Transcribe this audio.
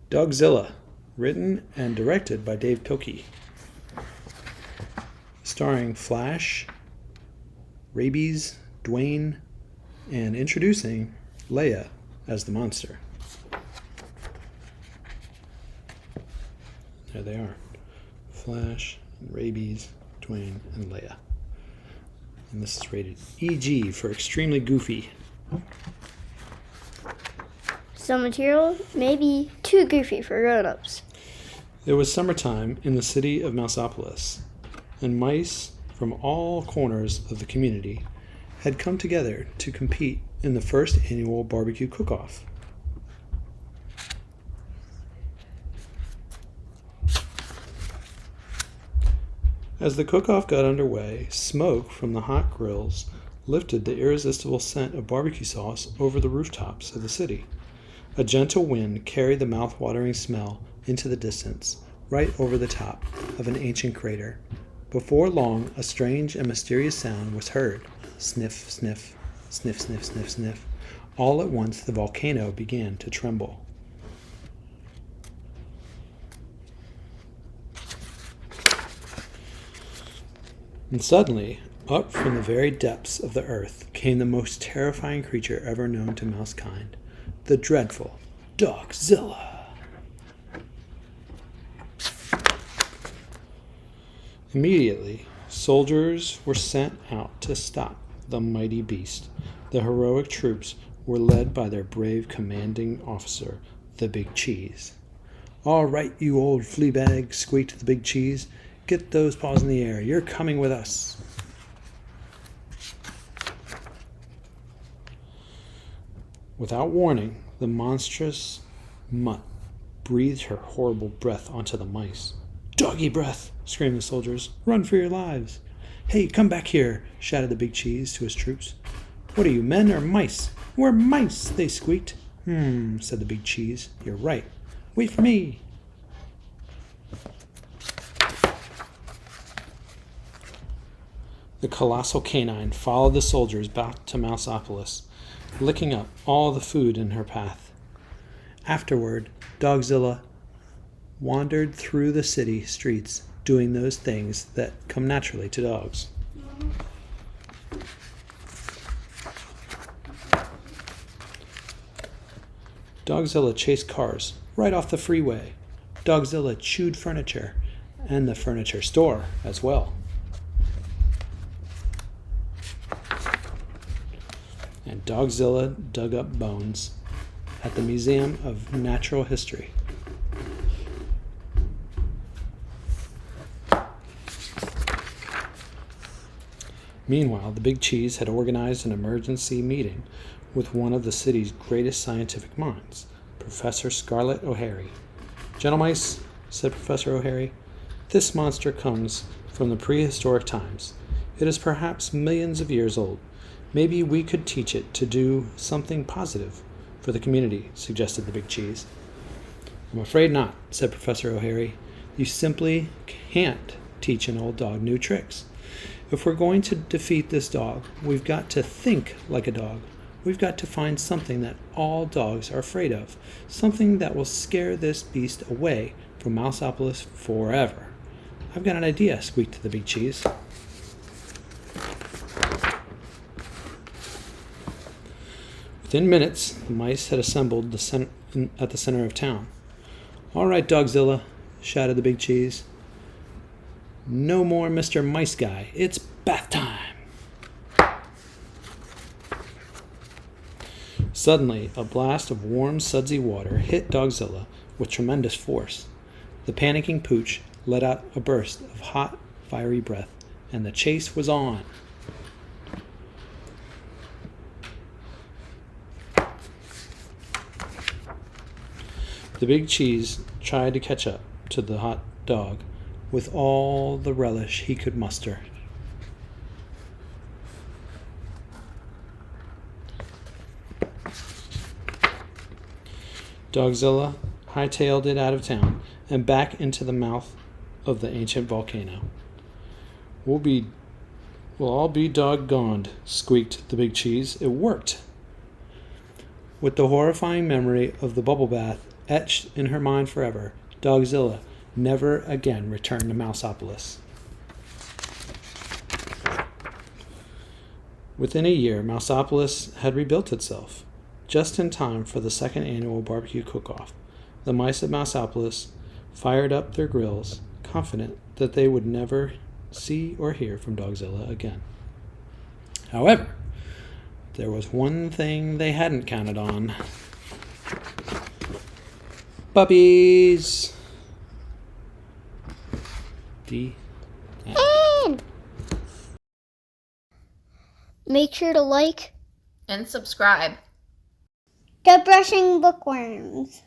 Dogzilla, written and directed by Dav Pilkey. Starring Flash, Rabies, Dwayne, and introducing Leia as the monster. There they are. Flash, Rabies, Dwayne, and Leia. And this is rated EG for extremely goofy. Some material may be too goofy for grown-ups. It was summertime in the city of Mouseopolis, and mice from all corners of the community had come together to compete in the first annual barbecue cook-off. As the cook-off got underway, smoke from the hot grills lifted the irresistible scent of barbecue sauce over the rooftops of the city. A gentle wind carried the mouth-watering smell into the distance, right over the top of an ancient crater. Before long, a strange and mysterious sound was heard. Sniff, sniff, sniff, sniff, sniff, sniff. All at once, the volcano began to tremble. And suddenly, up from the very depths of the earth, came the most terrifying creature ever known to mousekind, the dreadful Dogzilla. Immediately, soldiers were sent out to stop the mighty beast. The heroic troops were led by their brave commanding officer, the Big Cheese. "All right, you old flea bag," squeaked the Big Cheese. "Get those paws in the air. You're coming with us." Without warning, the monstrous mutt breathed her horrible breath onto the mice. "Doggy breath!" screamed the soldiers. "Run for your lives!" "Hey, come back here!" shouted the Big Cheese to his troops. "What are you, men or mice?" "We're mice!" they squeaked. Said the Big Cheese. "You're right. Wait for me!" The colossal canine followed the soldiers back to Mouseopolis, licking up all the food in her path. Afterward, Dogzilla wandered through the city streets, doing those things that come naturally to dogs. Dogzilla chased cars right off the freeway. Dogzilla chewed furniture, and the furniture store as well. And Dogzilla dug up bones at the Museum of Natural History. Meanwhile, the Big Cheese had organized an emergency meeting with one of the city's greatest scientific minds, Professor Scarlett O'Hary. "Gentlemice," said Professor O'Hary, "this monster comes from the prehistoric times. It is perhaps millions of years old. Maybe we could teach it to do something positive for the community," suggested the Big Cheese. "I'm afraid not," said Professor O'Hary. "You simply can't teach an old dog new tricks. If we're going to defeat this dog, we've got to think like a dog. We've got to find something that all dogs are afraid of, something that will scare this beast away from Mouseopolis forever." "I've got an idea," squeaked the Big Cheese. Within minutes, the mice had assembled at the center of town. "All right, Dogzilla," shouted the Big Cheese. "No more Mr. Mice Guy. It's bath time." Suddenly, a blast of warm, sudsy water hit Dogzilla with tremendous force. The panicking pooch let out a burst of hot, fiery breath, and the chase was on. The Big Cheese tried to catch up to the hot dog with all the relish he could muster. Dogzilla hightailed it out of town and back into the mouth of the ancient volcano. We'll all be doggoned," squeaked the Big Cheese. "It worked." With the horrifying memory of the bubble bath etched in her mind forever, Dogzilla never again returned to Mouseopolis. Within a year, Mouseopolis had rebuilt itself, just in time for the second annual barbecue cook-off. The mice of Mouseopolis fired up their grills, confident that they would never see or hear from Dogzilla again. However, there was one thing they hadn't counted on. Puppies! The end. And make sure to like And subscribe. the brushing bookworms.